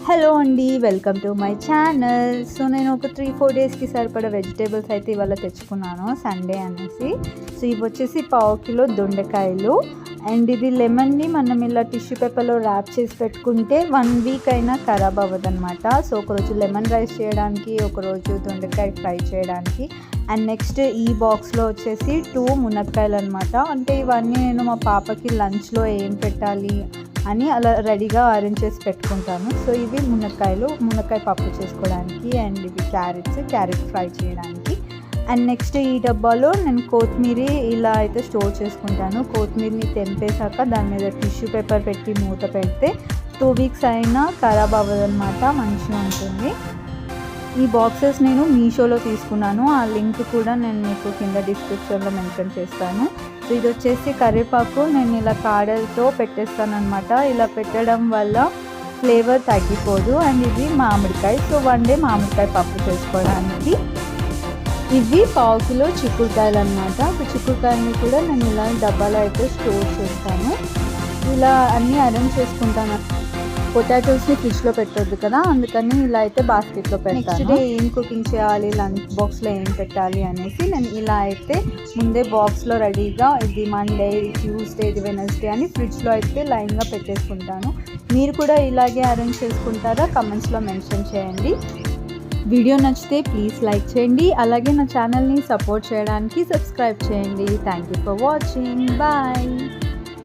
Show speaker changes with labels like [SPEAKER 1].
[SPEAKER 1] Hello అండి, welcome to my channel. So నేను ఒక 3-4 డేస్కి సరిపడా వెజిటేబుల్స్ అయితే ఇవాళ తెచ్చుకున్నాను, సండే అనేసి. సో ఇవి వచ్చేసి 1/2 కిలో దొండకాయలు. అండ్ ఇది లెమన్ని మనం ఇలా టిష్యూ పేపర్లో ర్యాప్ చేసి పెట్టుకుంటే 1 వీక్ అయినా ఖరాబ్ అవ్వదన్నమాట. సో ఒకరోజు లెమన్ రైస్ చేయడానికి, ఒకరోజు దొండకాయ ఫ్రై చేయడానికి. అండ్ నెక్స్ట్ ఈ బాక్స్లో వచ్చేసి 2 మునక్కాయలు అనమాట. అంటే ఇవన్నీ నేను మా పాపకి లంచ్లో ఏం పెట్టాలి అని అలా రెడీగా అరేంజ్ చేసి పెట్టుకుంటాను. సో ఇవి మునక్కాయ పప్పు చేసుకోవడానికి. అండ్ ఇవి క్యారెట్ ఫ్రై చేయడానికి. అండ్ నెక్స్ట్ ఈ డబ్బాలో నేను కొత్తిమీర ఇలా అయితే స్టోర్ చేసుకుంటాను. కొత్తిమీరని తెంపేశాక దాని మీద టిష్యూ పేపర్ పెట్టి మూత పెడితే 2 వీక్స్ అయినా ఖరాబ్ అవ్వదన్నమాట, మంచిగా ఉంటుంది. ఈ బాక్సెస్ నేను మీషోలో తీసుకున్నాను. ఆ లింక్ కూడా నేను మీకు కింద డిస్క్రిప్షన్లో మెన్షన్ చేస్తాను. సో ఇది వచ్చేసి కరివేపాకు నేను ఇలా కాడలతో పెట్టేస్తాను అనమాట. ఇలా పెట్టడం వల్ల ఫ్లేవర్ తగ్గిపోదు. అండ్ ఇది మామిడికాయ. సో 1 డే మామిడికాయ పప్పు చేసుకోవడానికి. ఇవి 1/2 కిలో చిక్కుడుకాయలు అనమాట. చిక్కుడుకాయని కూడా నేను ఇలా డబ్బాలో అయితే స్టోర్ చేస్తాను. ఇలా అన్నీ అరేంజ్ చేసుకుంటాను. పొటాటోస్ని ఫ్రిడ్జ్లో పెట్టొద్దు కదా, అందుకని ఇలా అయితే బాస్కెట్లో పెడతాను. నెక్స్ట్ డే ఏం కుకింగ్ చేయాలి, లంచ్ బాక్స్లో ఏం పెట్టాలి అనేసి నేను ఇలా అయితే ముందే బాక్స్లో రెడీగా ఇది మండే, ట్యూస్డే, ఇది వెనస్డే అని ఫ్రిడ్జ్లో అయితే లైన్గా పెట్టేసుకుంటాను. మీరు కూడా ఇలాగే అరేంజ్ చేసుకుంటారా? కమెంట్స్లో మెన్షన్ చేయండి. వీడియో నచ్చితే ప్లీజ్ లైక్ చేయండి. అలాగే నా ఛానల్ని సపోర్ట్ చేయడానికి సబ్స్క్రైబ్ చేయండి. Thank you for watching. Bye.